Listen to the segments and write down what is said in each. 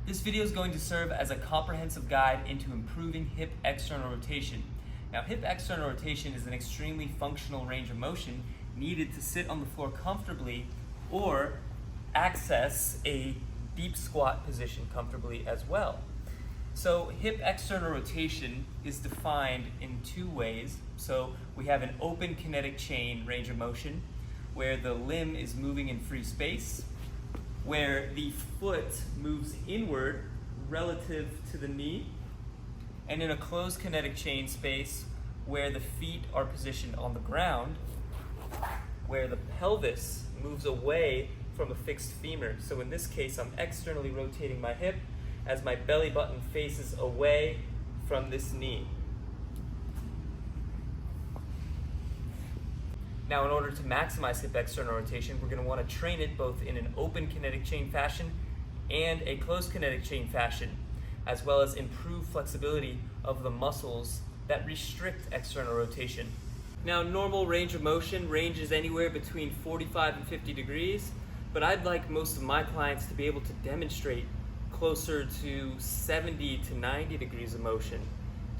This video is going to serve as a comprehensive guide into improving hip external rotation. Now, hip external rotation is an extremely functional range of motion needed to sit on the floor comfortably or access a deep squat position comfortably as well. So hip external rotation is defined in two ways. So we have an open kinetic chain range of motion where the limb is moving in free space, where the foot moves inward relative to the knee, and in a closed kinetic chain space where the feet are positioned on the ground, where the pelvis moves away from a fixed femur. So in this case, I'm externally rotating my hip as my belly button faces away from this knee. Now, in order to maximize hip external rotation, we're going to want to train it both in an open kinetic chain fashion and a closed kinetic chain fashion, as well as improve flexibility of the muscles that restrict external rotation. Now, normal range of motion ranges anywhere between 45 and 50 degrees, but I'd like most of my clients to be able to demonstrate closer to 70 to 90 degrees of motion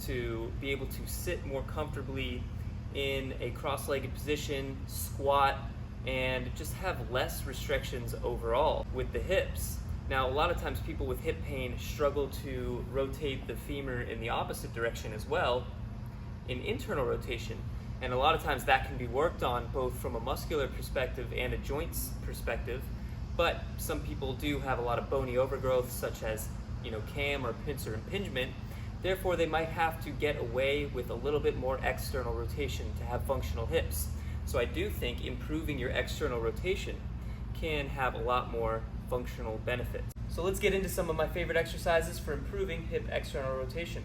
to be able to sit more comfortably in a cross-legged position, squat, and just have less restrictions overall with the hips. Now, a lot of times people with hip pain struggle to rotate the femur in the opposite direction as well in internal rotation. And a lot of times that can be worked on both from a muscular perspective and a joints perspective, but some people do have a lot of bony overgrowth such as cam or pincer impingement. Therefore, they might have to get away with a little bit more external rotation to have functional hips. So I do think improving your external rotation can have a lot more functional benefits. So let's get into some of my favorite exercises for improving hip external rotation.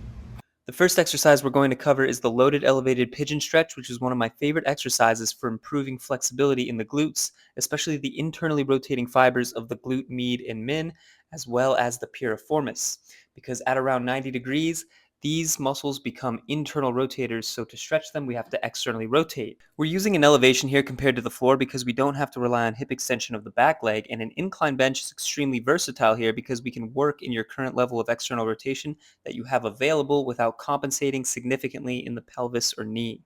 The first exercise we're going to cover is the loaded elevated pigeon stretch, which is one of my favorite exercises for improving flexibility in the glutes, especially the internally rotating fibers of the glute med and min, as well as the piriformis, because at around 90 degrees, these muscles become internal rotators, so to stretch them, we have to externally rotate. We're using an elevation here compared to the floor because we don't have to rely on hip extension of the back leg, and an incline bench is extremely versatile here because we can work in your current level of external rotation that you have available without compensating significantly in the pelvis or knee.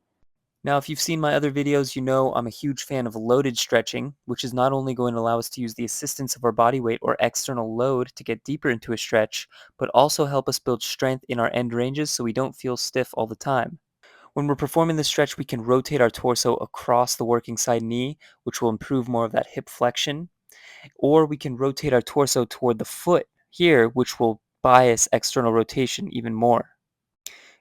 Now, if you've seen my other videos, you know I'm a huge fan of loaded stretching, which is not only going to allow us to use the assistance of our body weight or external load to get deeper into a stretch, but also help us build strength in our end ranges so we don't feel stiff all the time. When we're performing this stretch, we can rotate our torso across the working side knee, which will improve more of that hip flexion, or we can rotate our torso toward the foot here, which will bias external rotation even more.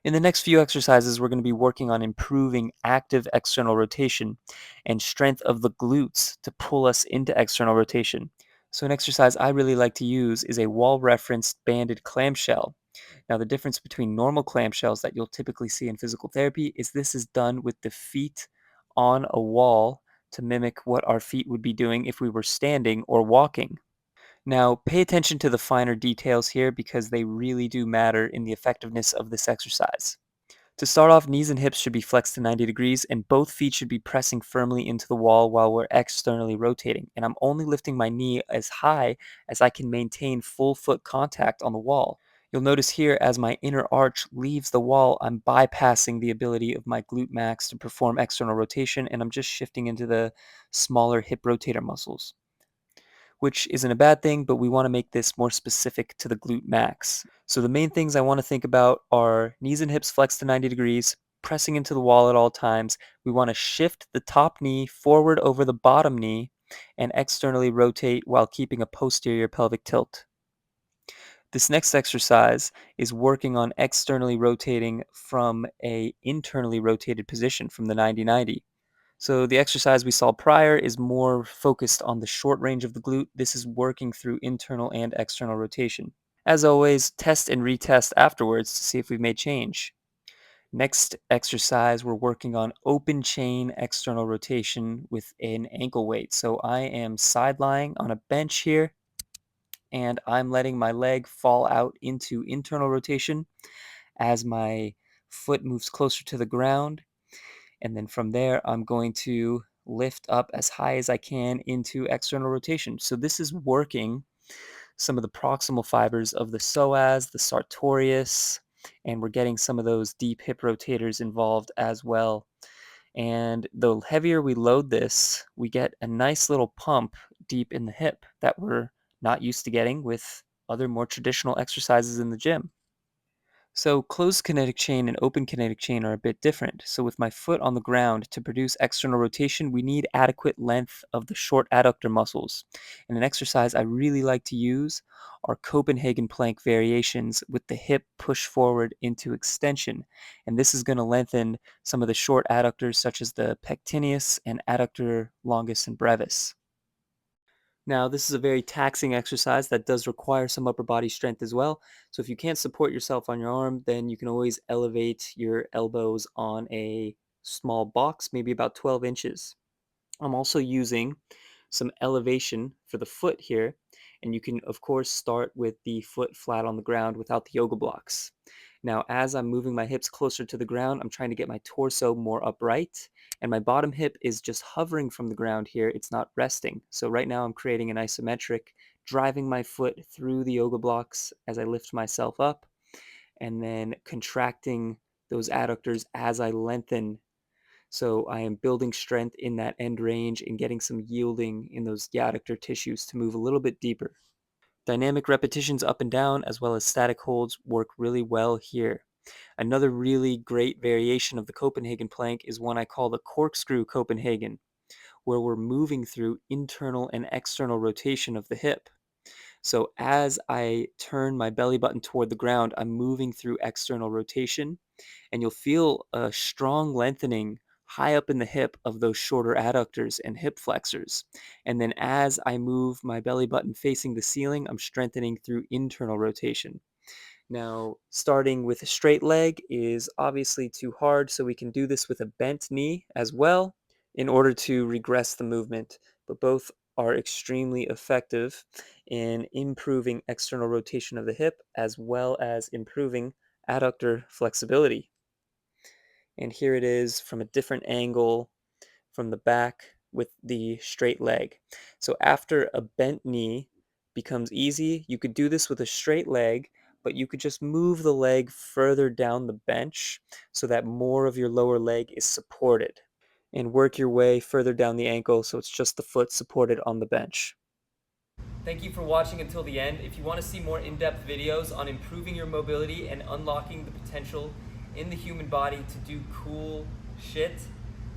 In the next few exercises, we're going to be working on improving active external rotation and strength of the glutes to pull us into external rotation. So an exercise I really like to use is a wall-referenced banded clamshell. Now, the difference between normal clamshells that you'll typically see in physical therapy is this is done with the feet on a wall to mimic what our feet would be doing if we were standing or walking. Now, pay attention to the finer details here because they really do matter in the effectiveness of this exercise. To start off, knees and hips should be flexed to 90 degrees and both feet should be pressing firmly into the wall while we're externally rotating. And I'm only lifting my knee as high as I can maintain full foot contact on the wall. You'll notice here as my inner arch leaves the wall, I'm bypassing the ability of my glute max to perform external rotation and I'm just shifting into the smaller hip rotator muscles, which isn't a bad thing, but we want to make this more specific to the glute max. So the main things I want to think about are knees and hips flexed to 90 degrees, pressing into the wall at all times. We want to shift the top knee forward over the bottom knee and externally rotate while keeping a posterior pelvic tilt. This next exercise is working on externally rotating from a internally rotated position from the 90-90. So the exercise we saw prior is more focused on the short range of the glute. This is working through internal and external rotation. As always, test and retest afterwards to see if we've made change. Next exercise, we're working on open chain external rotation with an ankle weight. So I am side lying on a bench here, and I'm letting my leg fall out into internal rotation as my foot moves closer to the ground. And then from there, I'm going to lift up as high as I can into external rotation. So this is working some of the proximal fibers of the psoas, the sartorius, and we're getting some of those deep hip rotators involved as well. And the heavier we load this, we get a nice little pump deep in the hip that we're not used to getting with other more traditional exercises in the gym. So closed kinetic chain and open kinetic chain are a bit different. So with my foot on the ground, to produce external rotation, we need adequate length of the short adductor muscles. And an exercise I really like to use are Copenhagen plank variations with the hip push forward into extension. And this is going to lengthen some of the short adductors such as the pectineus and adductor longus and brevis. Now, this is a very taxing exercise that does require some upper body strength as well. So if you can't support yourself on your arm, then you can always elevate your elbows on a small box, maybe about 12 inches. I'm also using some elevation for the foot here, and you can of course start with the foot flat on the ground without the yoga blocks. Now, as I'm moving my hips closer to the ground, I'm trying to get my torso more upright, and my bottom hip is just hovering from the ground here. It's not resting. So right now I'm creating an isometric, driving my foot through the yoga blocks as I lift myself up, and then contracting those adductors as I lengthen. So I am building strength in that end range and getting some yielding in those adductor tissues to move a little bit deeper. Dynamic repetitions up and down as well as static holds work really well here. Another really great variation of the Copenhagen plank is one I call the Corkscrew Copenhagen, where we're moving through internal and external rotation of the hip. So as I turn my belly button toward the ground, I'm moving through external rotation, and you'll feel a strong lengthening high up in the hip of those shorter adductors and hip flexors. And then as I move my belly button facing the ceiling, I'm strengthening through internal rotation. Now, starting with a straight leg is obviously too hard, so we can do this with a bent knee as well in order to regress the movement, but both are extremely effective in improving external rotation of the hip as well as improving adductor flexibility. And here it is from a different angle from the back with the straight leg. So after a bent knee becomes easy, you could do this with a straight leg, but you could just move the leg further down the bench so that more of your lower leg is supported, and work your way further down the ankle so it's just the foot supported on the bench. Thank you for watching until the end. If you want to see more in-depth videos on improving your mobility and unlocking the potential in the human body to do cool shit,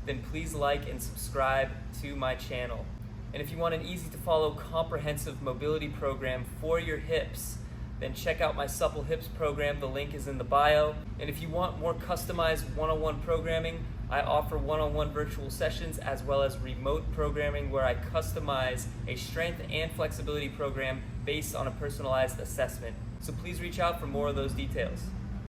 then please like and subscribe to my channel. And if you want an easy to follow comprehensive mobility program for your hips, then check out my Supple Hips program. The link is in the bio. And if you want more customized one-on-one programming, I offer one-on-one virtual sessions as well as remote programming where I customize a strength and flexibility program based on a personalized assessment. So please reach out for more of those details.